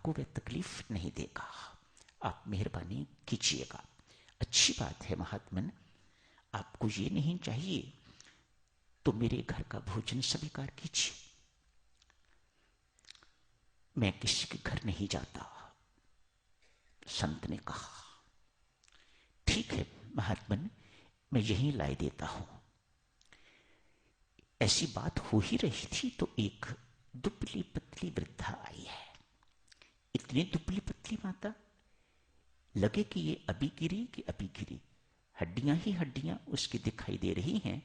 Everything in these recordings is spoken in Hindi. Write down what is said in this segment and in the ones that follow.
आपको वह तकलीफ नहीं देगा, आप मेहरबानी कीजिएगा। अच्छी बात है महात्मन, आपको ये नहीं चाहिए तो मेरे घर का भोजन स्वीकार कीजिए। मैं किसी के घर नहीं जाता, संत ने कहा। ठीक है महात्मन, मैं यहीं लाई देता हूं। ऐसी बात हो ही रही थी तो एक दुबली पतली वृद्धा आई है। इतनी दुबली पतली माता, लगे कि ये अभी गिरी कि अभी गिरी। हड्डियां ही हड्डियां उसकी दिखाई दे रही हैं,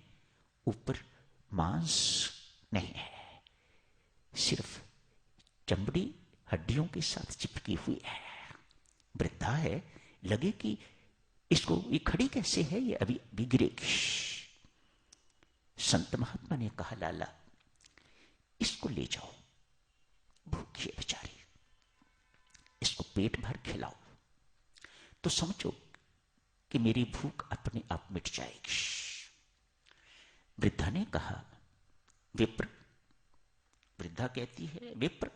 ऊपर मांस नहीं है, सिर्फ चमड़ी हड्डियों के साथ चिपकी हुई है। वृद्धा है, लगे कि इसको ये खड़ी कैसे है, ये अभी अभी गिरेगी। संत महात्मा ने कहा, लाला इसको ले जाओ, भूखी है बेचारी, इसको पेट भर खिलाओ तो समझो कि मेरी भूख अपने आप मिट जाएगी। वृद्धा ने कहा, विप्र, वृद्धा कहती है, विप्र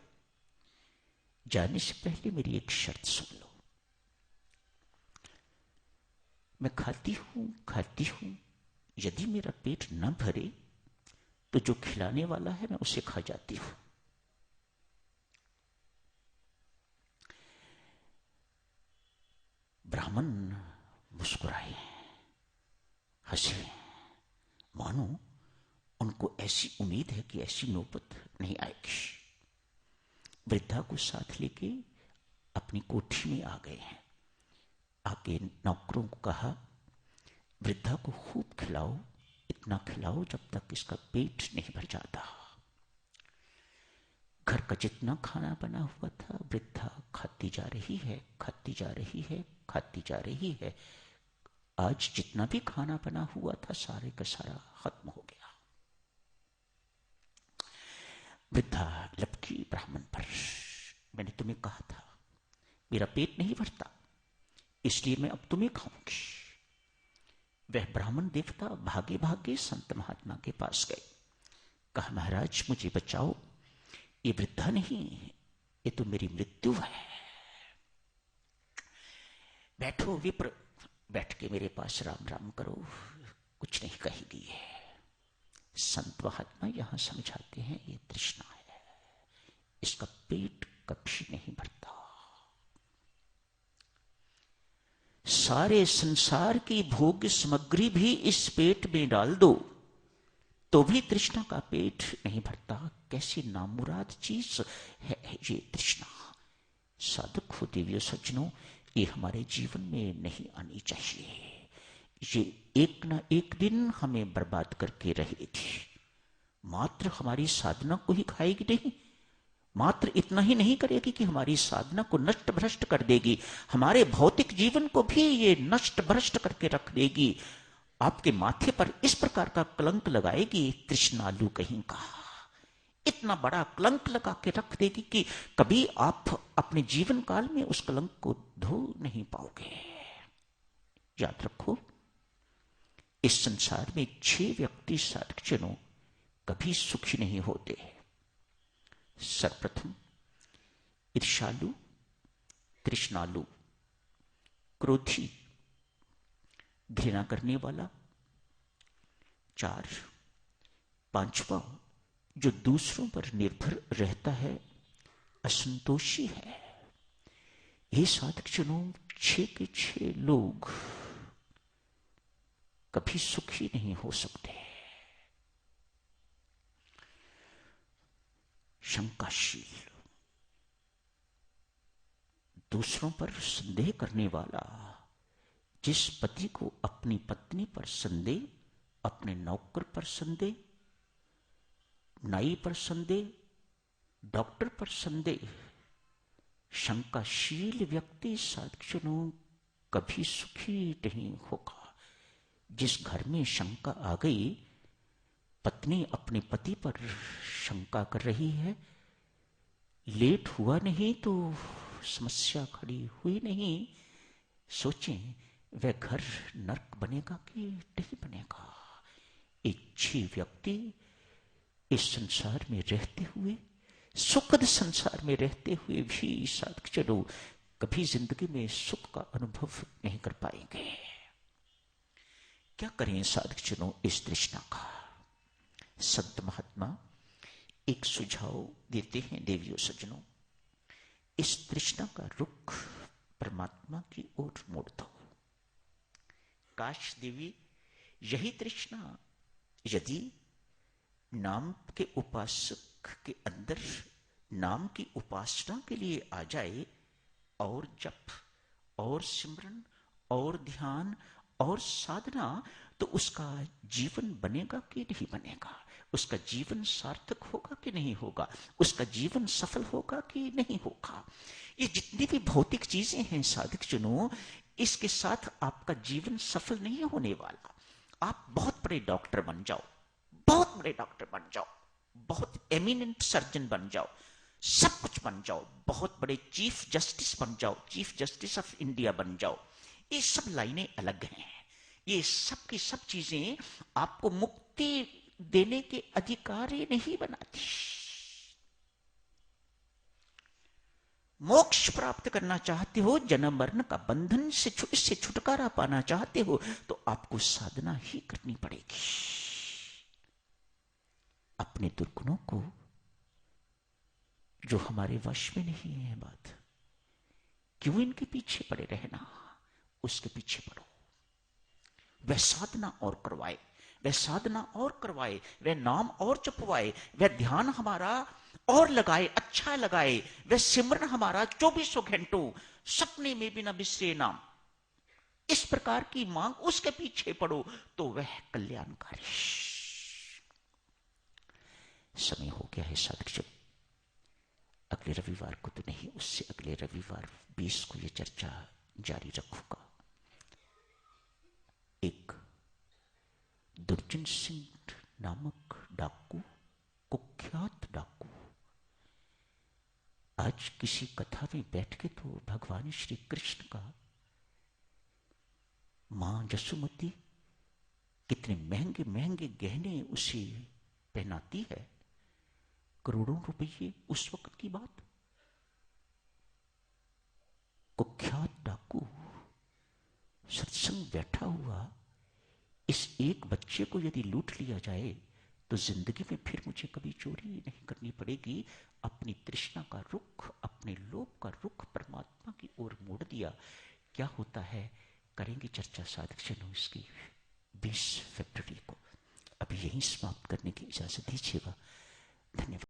जाने से पहले मेरी एक शर्त सुन लो। मैं खाती हूं, यदि मेरा पेट न भरे तो जो खिलाने वाला है मैं उसे खा जाती हूं। ब्राह्मण मुस्कुराए, हंसे, मानो उनको ऐसी उम्मीद है कि ऐसी नौबत नहीं आएगी। वृद्धा को साथ लेके अपनी कोठी में आ गए हैं। आके नौकरों को कहा, वृद्धा को खूब खिलाओ, इतना खिलाओ जब तक इसका पेट नहीं भर जाता। घर का जितना खाना बना हुआ था वृद्धा खाती जा रही है, खाती जा रही है, खाती जा रही है। आज जितना भी खाना बना हुआ था सारे का सारा खत्म हो गया। वृद्धा लपकी ब्राह्मण पर, मैंने तुम्हें कहा था मेरा पेट नहीं भरता, इसलिए मैं अब तुम्हें खाऊंगी। वह ब्राह्मण देवता भागे भागे संत महात्मा के पास गए, कहा, महाराज मुझे बचाओ, ये वृद्धा नहीं, ये तो मेरी मृत्यु है। बैठो विप्र, बैठ के मेरे पास राम राम करो, कुछ नहीं कहेगी। संत महात्मा यहां समझाते हैं, ये तृष्णा है, इसका पेट कभी नहीं भरता। सारे संसार की भोग सामग्री भी इस पेट में डाल दो तो भी तृष्णा का पेट नहीं भरता। कैसी नामुराद चीज है ये तृष्णा। साधक हो दिव्य सज्जनों, ये हमारे जीवन में नहीं आनी चाहिए। ये एक ना एक दिन हमें बर्बाद करके रहेगी। मात्र हमारी साधना को ही खाएगी नहीं, मात्र इतना ही नहीं करेगी कि हमारी साधना को नष्ट भ्रष्ट कर देगी, हमारे भौतिक जीवन को भी ये नष्ट भ्रष्ट करके रख देगी। आपके माथे पर इस प्रकार का कलंक लगाएगी, तृष्णालु कहीं का, इतना बड़ा कलंक लगा के रख देगी कि कभी आप अपने जीवन काल में उस कलंक को धो नहीं पाओगे। याद रखो, इस संसार में 6 व्यक्ति साधकजनों कभी सुखी नहीं होते। सर्वप्रथम ईर्ष्यालु, तृष्णालु, क्रोधी, घृणा करने वाला। 4, 5वां जो दूसरों पर निर्भर रहता है, असंतोषी है। ये साधकजनों 6 के 6 लोग कभी सुखी नहीं हो सकते। शंकाशील, दूसरों पर संदेह करने वाला। जिस पति को अपनी पत्नी पर संदेह, अपने नौकर पर संदेह, नाई पर संदेह, डॉक्टर पर संदेह, शंकाशील व्यक्ति साधकजनों कभी सुखी नहीं होगा। जिस घर में शंका आ गई, पत्नी अपने पति पर शंका कर रही है, लेट हुआ नहीं तो समस्या खड़ी हुई नहीं, सोचें वह घर नरक बनेगा कि नहीं बनेगा। एक 6 व्यक्ति इस संसार में रहते हुए सुखद संसार में रहते हुए भी साधक चलो कभी जिंदगी में सुख का अनुभव नहीं कर पाएंगे। क्या करें साधक चलो इस तृष्णा का? संत महात्मा एक सुझाव देते हैं, देवियों सज्जनों, इस तृष्णा का रुख परमात्मा की ओर मोड़ दो। काश देवी यही तृष्णा यदि नाम के उपासक के अंदर नाम की उपासना के लिए आ जाए, और जप और सिमरन और ध्यान और साधना, तो उसका जीवन बनेगा कि नहीं बनेगा, उसका जीवन सार्थक होगा कि नहीं होगा, उसका जीवन सफल होगा कि नहीं होगा। ये जितनी भी भौतिक चीजें हैं साधक जनों, इसके साथ आपका जीवन सफल नहीं होने वाला। आप बहुत बड़े डॉक्टर बन जाओ, बहुत बड़े डॉक्टर बन जाओ, बहुत एमिनेंट सर्जन बन जाओ, सब कुछ बन जाओ, बहुत बड़े चीफ जस्टिस बन जाओ, चीफ जस्टिस ऑफ इंडिया बन जाओ, ये सब लाइनें अलग हैं। ये सब की सब चीजें आपको मुक्ति देने के अधिकारी नहीं बनाती। मोक्ष प्राप्त करना चाहते हो, जन्म मरण का बंधन से छुटकारा पाना चाहते हो, तो आपको साधना ही करनी पड़ेगी। अपने दुर्गुणों को जो हमारे वश में नहीं है, बात क्यों इनके पीछे पड़े रहना, उसके पीछे पड़ो। वह साधना और करवाए, वह साधना और करवाए, वह नाम और जपवाए, वह ध्यान हमारा और लगाए, अच्छा लगाए, वह सिमरन हमारा 24 घंटों सपने में भी न बिसरे नाम, इस प्रकार की मांग उसके पीछे पड़ो, तो वह कल्याणकारी। समय हो गया है साधक जब अगले रविवार को तो नहीं, उससे अगले रविवार 20 को यह चर्चा जारी रखूंगा। एक दुर्जन सिंह नामक डाकू, कुख्यात डाकू, आज किसी कथा में बैठ के तो भगवान श्री कृष्ण का मां जसुमती कितने महंगे महंगे गहने उसे पहनाती है, करोड़ों रुपये उस वक्त की बात। कुख्यात डाकू सत्संग बैठा हुआ, इस एक बच्चे को यदि लूट लिया जाए तो जिंदगी में फिर मुझे कभी चोरी नहीं करनी पड़ेगी। अपनी तृष्णा का रुख, अपने लोभ का रुख परमात्मा की ओर मोड़ दिया। क्या होता है करेंगे चर्चा साधक जनों इसकी 20 फरवरी को। अभी यहीं समाप्त करने की इजाजत दीजिएगा। धन्यवाद।